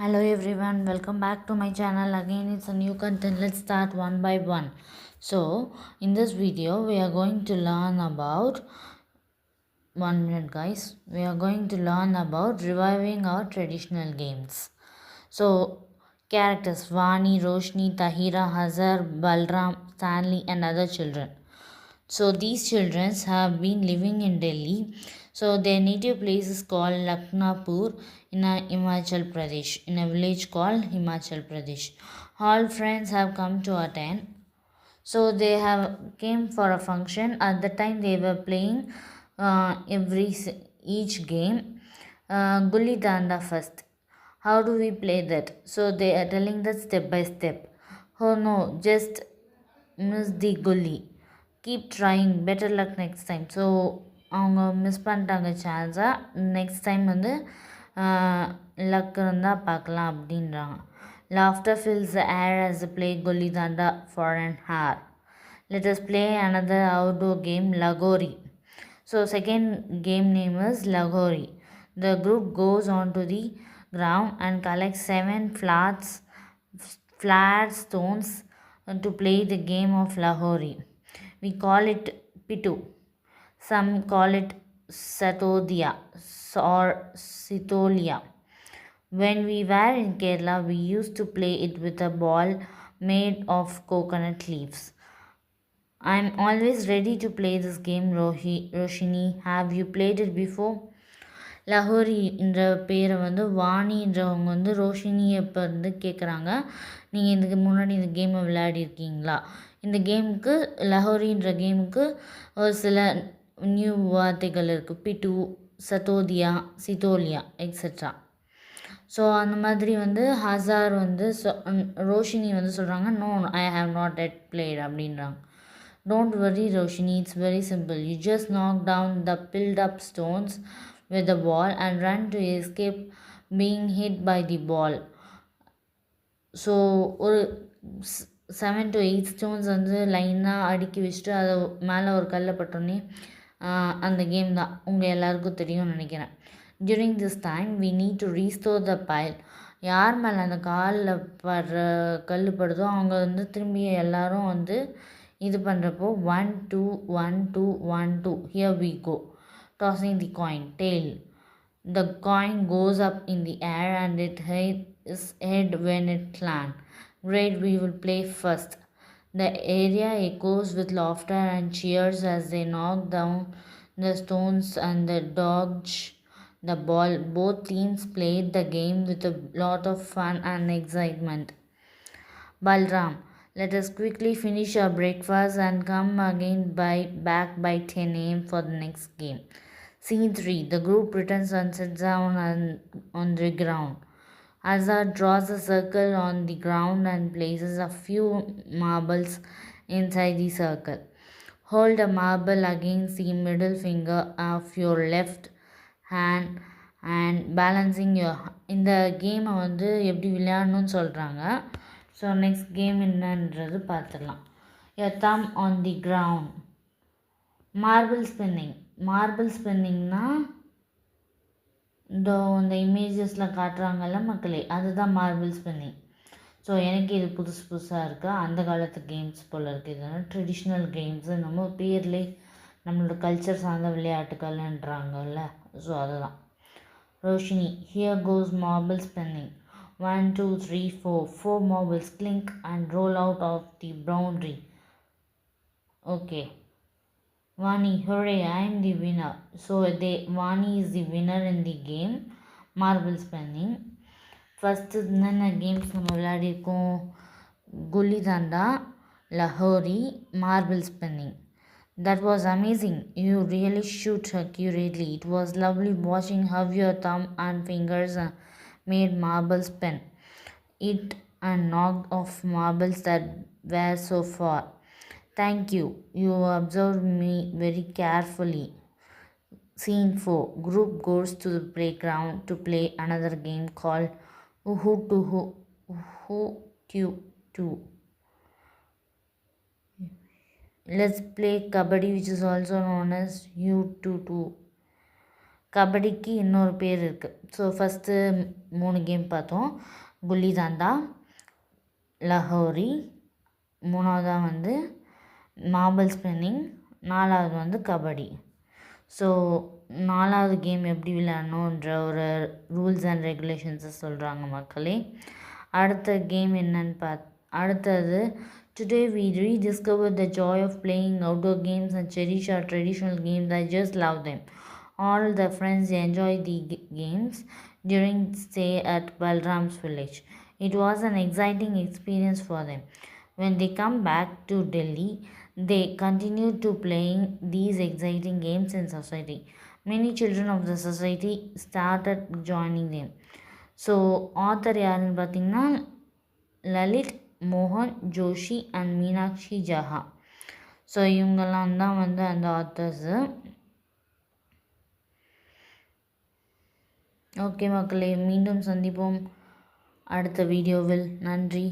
Hello everyone, welcome back to my channel. Again, it's a new content. Let's start one by one. So, in this video, we are going to learn about 1 minute, guys. We are going to learn about reviving our traditional games. So, characters Vani, Roshni, Tahira, Hazar, Balram, Stanley, and other children. So these children have been living in Delhi. So their native place is called Lakhnapur in Himachal Pradesh, in a village called Himachal Pradesh. All friends have come to attend. So they have came for a function. At the time they were playing each game. Gulli Danda first. How do we play that? So they are telling that step by step. Oh no, just miss the gully. Keep trying, better luck next time. So அவங்க miss பண்ணிட்டாங்க சான்ஸாக. Next time வந்து luck இருந்தால் பார்க்கலாம் அப்படின்றாங்க. Laughter fills the air as they play gulli danda for an hour. Let us play another outdoor game, Lagori. So second game name is Lagori. The group goes onto the ground and collects 7 flat stones to play the game of Lahori. We call it Pitu. Some call it Satodia or Sitolia. When we were in Kerala, we used to play it with a ball made of coconut leaves. I'm always ready to play this game, Roshini. Have you played it before? Lahori என்ற பேரை வந்து வாணின்றவங்க வந்து ரோஷினியை இப்போ வந்து கேட்குறாங்க, நீங்கள் இதுக்கு முன்னாடி இந்த கேமை விளையாடிருக்கீங்களா? இந்த கேமுக்கு லஹோரின்ற கேமுக்கு ஒரு சில நியூ வார்த்தைகள் இருக்குது. பிட்டு, சத்தோதியா, சித்தோலியா எக்ஸட்ரா. ஸோ அந்த மாதிரி வந்து ஹசார் வந்து ரோஷினி வந்து சொல்கிறாங்க, no I have not yet played அப்படின்றாங்க. Don't worry Roshini, it's very simple. You just knock down the built up stones with the ball and run to escape being hit by the ball. So ஒரு 7 to 8 stones வந்து லைனாக அடுக்கி வச்சுட்டு அதை மேலே ஒரு கல்லை பட்டோன்னே அந்த கேம் தான் உங்கள் எல்லாருக்கும் தெரியும்னு நினைக்கிறேன். During this time we need to restore the file. யார் மேலே அந்த காலில் படுற கல் படுதோ அவங்க வந்து திரும்பி எல்லோரும் வந்து இது பண்ணுறப்போ 1 2 1 2 1 2 here we go. Tossing the coin, tail. The coin goes up in the air and it hits head when it lands. Great, we will play first. The area echoes with laughter and cheers as they knock down the stones and they dodge the ball. Both teams played the game with a lot of fun and excitement. Balram, let us quickly finish our breakfast and come again back by 10 a.m. for the next game. Scene 3. The group returns and sits down on the ground. Azad draws a circle on the ground and places a few marbles inside the circle. Hold a marble against the middle finger of your left hand and balancing your இந்த கேமை வந்து எப்படி விளையாடணும்னு சொல்கிறாங்க. So next game என்னன்றது பார்த்துடலாம். Your thumb on the ground. Marble spinning. Marble ஸ்பின்னிங்னா இந்த இமேஜஸில் காட்டுறாங்கல்ல மக்களே, அதுதான் மார்பிள் ஸ்பின்னிங். ஸோ எனக்கு இது புதுசாக இருக்குது. அந்த காலத்து கேம்ஸ் போல் இருக்குது. இதெல்லாம் ட்ரெடிஷ்னல் கேம்ஸு, நம்ம பேர்லேயே நம்மளோட கல்ச்சர் சார்ந்த விளையாட்டுகள்ன்றாங்கல்ல, ஸோ அதுதான். Roshini, here goes marble spinning. 1 2 3 4 marbles clink and roll out of the boundary. Okay. Vani, hooray, I am the winner. So Vani is the winner in the game, marble spinning. First என்னென்ன games நம்ம விளையாடிருக்கோம்? குல்லி தண்டா, Lahori, marble spinning. That was amazing. You really shoot accurately. It was lovely watching how your thumb and fingers made marble spin. It and knocked off marbles that were so far. Thank you. You observed me very carefully. Scene 4. Group goes to the playground to play another game called Uhu Tuhu Uhu Tu Tu. Let's play Kabaddi, which is also known as U2 2. கபடிக்கு இன்னொரு பேர் இருக்குது. So first 3 game பார்த்தோம். குல்லி தாண்டா, லஹோரி, மூணாவதாக வந்து marble spinning, நாலாவது வந்து கபடி. ஸோ 4வது கேம் எப்படி விளையாடணுன்ற ஒரு ரூல்ஸ் அண்ட் ரெகுலேஷன்ஸை சொல்கிறாங்க மக்களே. அடுத்த கேம் என்னன்னு அடுத்தது today we rediscovered the joy of playing outdoor games and cherish our traditional games. I just love them. All the friends enjoyed the games during stay at Balram's village. It was an exciting experience for them. When they come back to Delhi, they continue to playing these exciting games in society. Many children of the society started joining them. So author யாருன்னு பார்த்தீங்கன்னா லலித் மோகன் Joshi and Meenakshi ஜஹா. So இவங்கெல்லாம் தான் வந்து அந்த authors. Okay மக்களே, மீண்டும் சந்திப்போம் அடுத்த வீடியோவில். நன்றி.